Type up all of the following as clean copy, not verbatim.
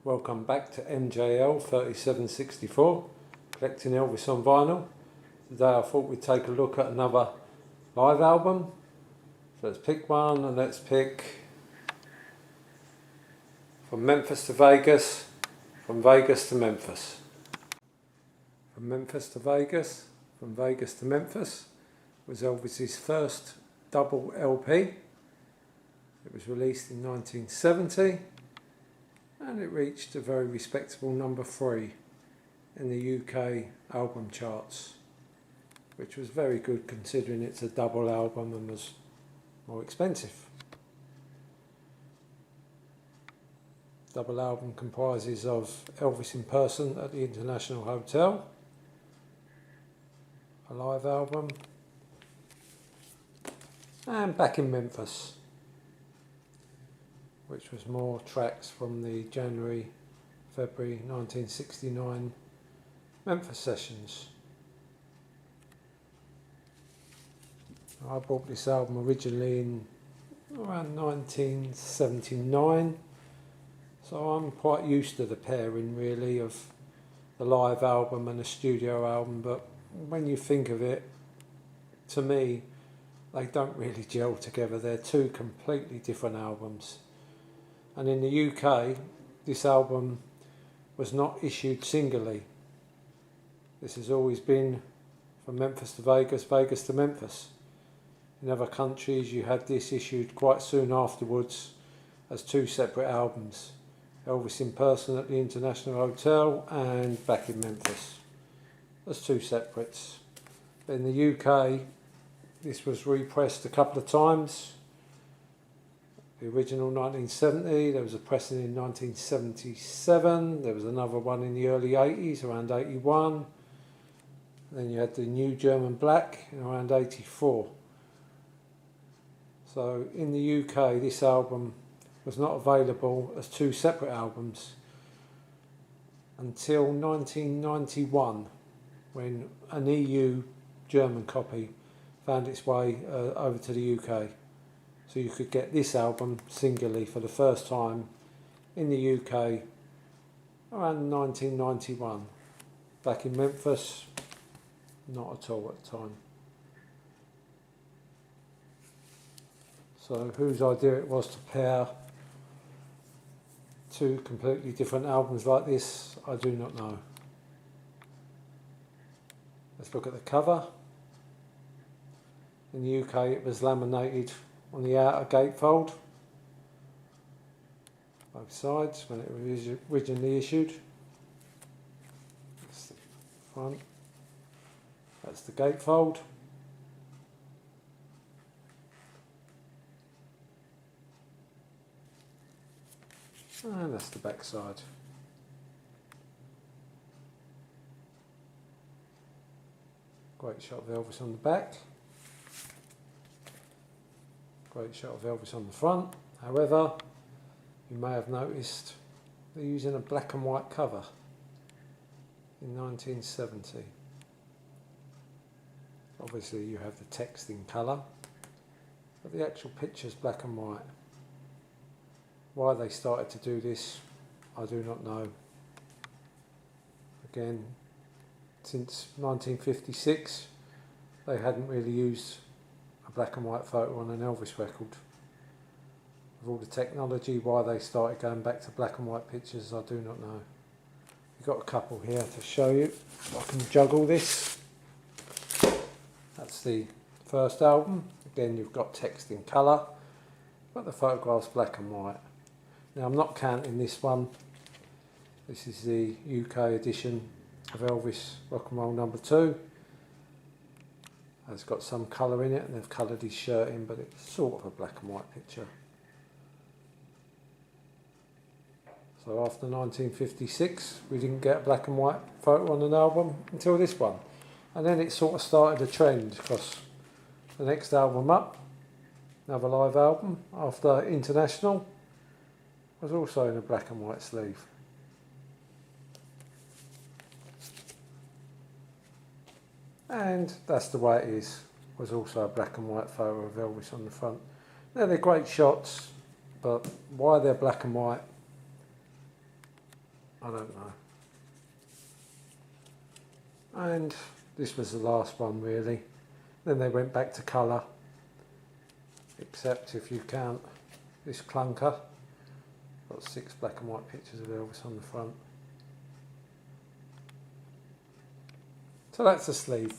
Welcome back to MJL 3764, collecting Elvis on vinyl. Today I thought we'd take a look at another live album. So let's pick one, and let's pick From Memphis to Vegas, From Vegas to Memphis. From Memphis to Vegas, From Vegas to Memphis was Elvis's first double LP. It was released in 1970. And it reached a very respectable number 3 in the UK album charts, which was very good considering it's a double album and was more expensive. Double album comprises of Elvis in Person at the International Hotel, a live album, and Back in Memphis, which was more tracks from the January-February 1969 Memphis sessions. I bought this album originally in around 1979, so I'm quite used to the pairing really of the live album and the studio album, but when you think of it, to me they don't really gel together. They're two completely different albums. And in the UK, this album was not issued singly. This has always been From Memphis to Vegas, Vegas to Memphis. In other countries, you had this issued quite soon afterwards as two separate albums. Elvis in Person at the International Hotel and Back in Memphis. As two separates. But in the UK, this was repressed a couple of times. The original 1970, there was a pressing in 1977, there was another one in the early 80s, around 81. Then you had the new German Black in around 84. So in the UK, this album was not available as two separate albums until 1991, when an EU German copy found its way over to the UK. So you could get this album singly for the first time in the UK around 1991. Back in Memphis, not at all at the time. So whose idea it was to pair two completely different albums like this, I do not know. Let's look at the cover. In the UK it was laminated on the outer gatefold, both sides, when it was originally issued. That's the front, that's the gatefold. And that's the back side. Great shot of Elvis on the back. Great shot of Elvis on the front. However, you may have noticed they're using a black and white cover in 1970. Obviously you have the text in colour, but the actual picture's black and white. Why they started to do this, I do not know. Again, since 1956, they hadn't really used a black and white photo on an Elvis record. With all the technology, why they started going back to black and white pictures, I do not know. We've got a couple here to show you. I can juggle this. That's the first album. Again, you've got text in colour, but the photograph's black and white. Now, I'm not counting this one. This is the UK edition of Elvis Rock and Roll number 2. It's got some colour in it, and they've coloured his shirt in, but it's sort of a black and white picture. So after 1956, we didn't get a black and white photo on an album until this one. And then it sort of started a trend, because the next album up, another live album after International, was also in a black and white sleeve. And that's the way it is. Was also a black and white photo of Elvis on the front. Now they're great shots, but why they're black and white, I don't know. And this was the last one really. Then they went back to colour, except if you count this clunker. Got 6 black and white pictures of Elvis on the front. So that's the sleeve.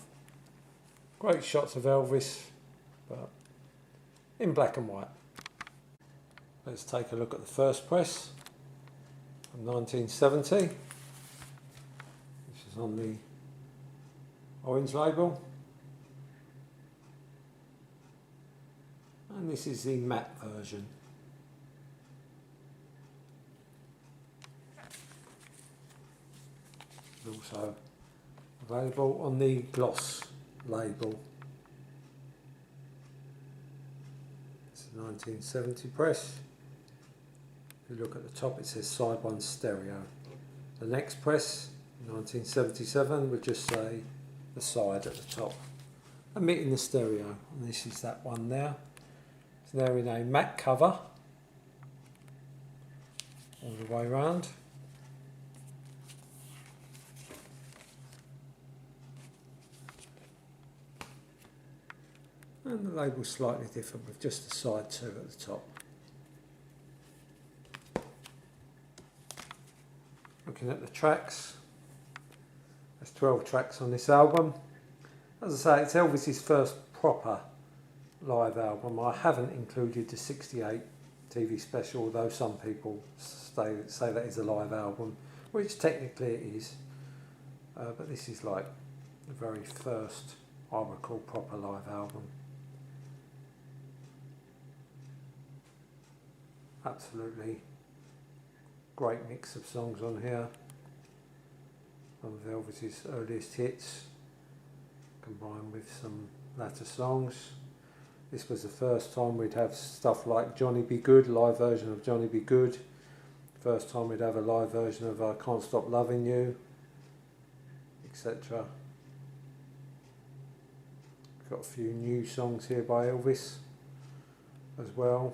Great shots of Elvis, but in black and white. Let's take a look at the first press from 1970. This is on the orange label. And this is the matte version. Also available on the gloss label. It's a 1970 press. If you look at the top, it says side 1 stereo. The next press, 1977, would just say the side at the top, omitting the stereo. And this is that one there. It's there in a matte cover all the way around. And the label's slightly different with just the side 2 at the top. Looking at the tracks, there's 12 tracks on this album. As I say, it's Elvis's first proper live album. I haven't included the 68 TV special, although some people say that is a live album, which technically it is. But this is like the very first, I would call, proper live album. Absolutely great mix of songs on here. One of Elvis's earliest hits combined with some latter songs. This was the first time we'd have stuff like Johnny Be Good, live version of Johnny Be Good. First time we'd have a live version of I Can't Stop Loving You, etc. Got a few new songs here by Elvis as well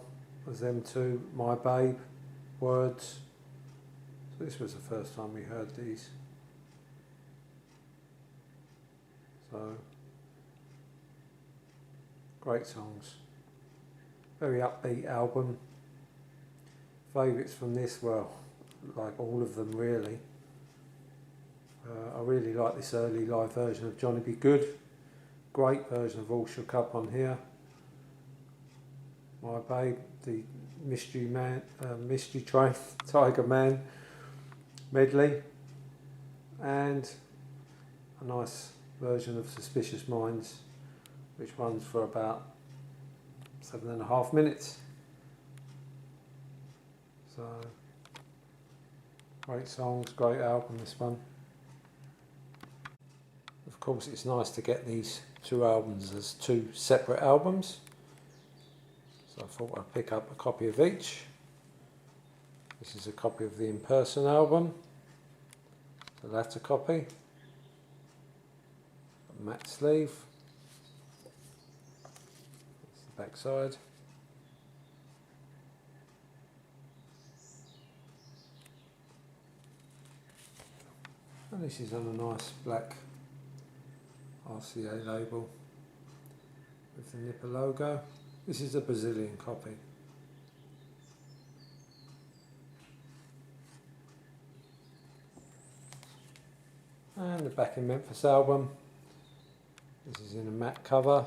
as them two, My Babe, Words. So this was the first time we heard these. So, great songs. Very upbeat album. Favourites from this, well, like all of them really. I really like this early live version of Johnny Be Good. Great version of All Shook Up on here. My Babe, the Mystery Train, Tiger Man medley, and a nice version of Suspicious Minds, which runs for about 7.5 minutes. So, great songs, great album, this one. Of course, it's nice to get these two albums as two separate albums. So I thought I'd pick up a copy of each. This is a copy of the In Person album, the latter copy, a matte sleeve, that's the back side. And this is on a nice black RCA label with the Nipper logo. This is a Brazilian copy. And the Back in Memphis album. This is in a matte cover,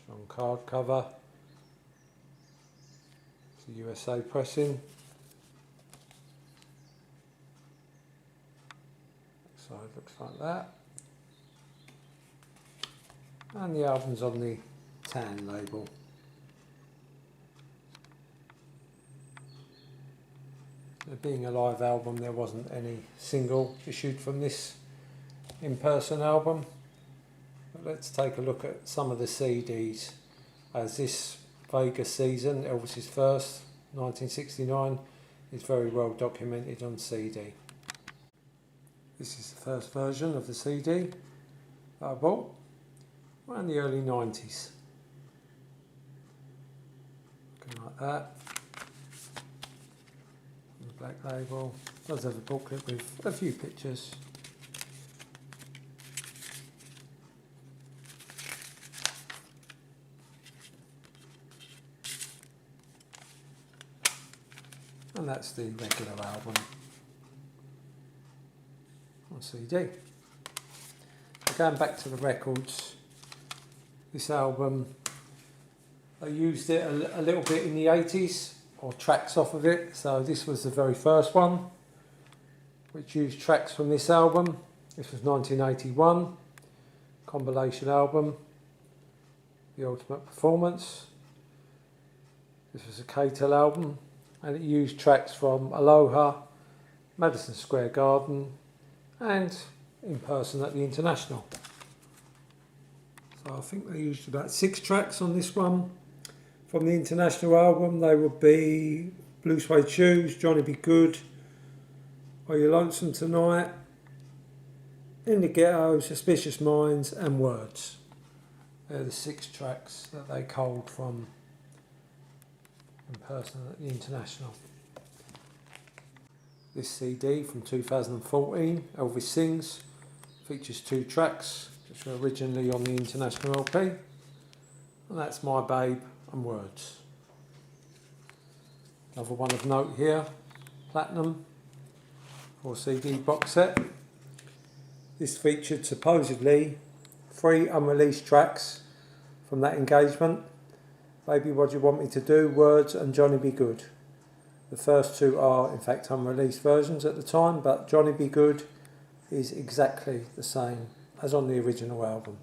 strong card cover. It's a USA pressing. Side looks like that. And the album's on the tan label. There being a live album, there wasn't any single issued from this In Person album. But let's take a look at some of the CDs, as this Vegas season, Elvis's first, 1969, is very well documented on CD. This is the first version of the CD that I bought around the early 90s. Looking like that. On the black label. Does have a booklet with a few pictures. And that's the regular album on CD. Going back to the records, this album, I used it a little bit in the 80s, or tracks off of it. So this was the very first one, which used tracks from this album. This was 1981, compilation album, The Ultimate Performance. This was a K-Tel album, and it used tracks from Aloha, Madison Square Garden, and In Person at the International. So I think they used about 6 tracks on this one. From the International album, they would be Blue Suede Shoes, Johnny Be Good, Are You Lonesome Tonight, In the Ghetto, Suspicious Minds, and Words. They're the 6 tracks that they culled from In Person at the International. This CD from 2014, Elvis Sings, features 2 tracks which were originally on the International LP, and that's My Babe and Words. Another one of note here, Platinum 4 CD box set. This featured supposedly 3 unreleased tracks from that engagement: Baby What You Want Me to Do, Words, and Johnny Be Good. The first 2 are in fact unreleased versions at the time, but Johnny Be Good is exactly the same as on the original album.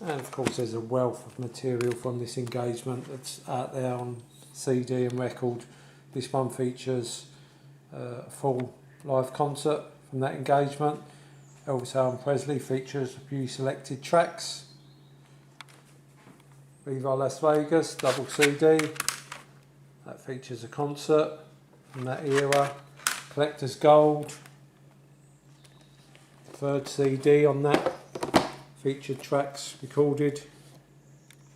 And of course there's a wealth of material from this engagement that's out there on CD and record. This one features a full live concert from that engagement. Elvis Presley features a few selected tracks. Viva Las Vegas, double CD, that features a concert from that era. Collector's Gold, 3rd CD on that, featured tracks recorded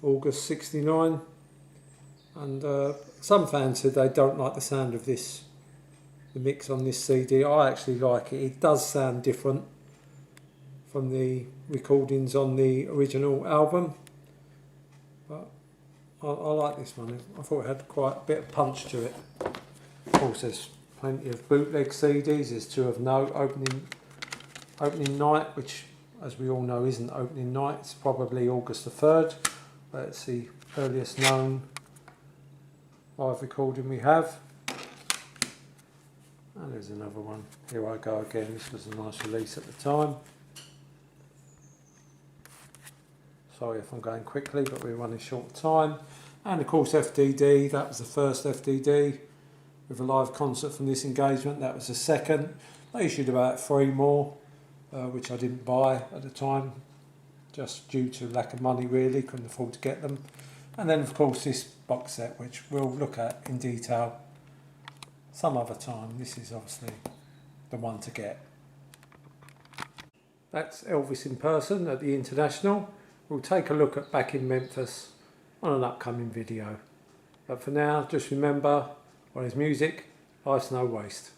August 69, and some fans said they don't like the sound of this, the mix on this CD. I actually like it. It does sound different from the recordings on the original album, but I like this one. I thought it had quite a bit of punch to it. Of course there's plenty of bootleg CDs. There's 2 of note. Opening Night, which as we all know isn't opening night, it's probably August the 3rd, but it's the earliest known live recording we have. And there's another one, Here I Go Again. This was a nice release at the time. Sorry if I'm going quickly, but we're running short of time. And of course FDD, that was the first FDD with a live concert from this engagement. That was the second. They issued about 3 more, which I didn't buy at the time, just due to lack of money really, couldn't afford to get them. And then of course this box set, which we'll look at in detail some other time. This is obviously the one to get. That's Elvis in person at the International. We'll take a look at Back in Memphis on an upcoming video. But for now, just remember, while there's music, life's no waste.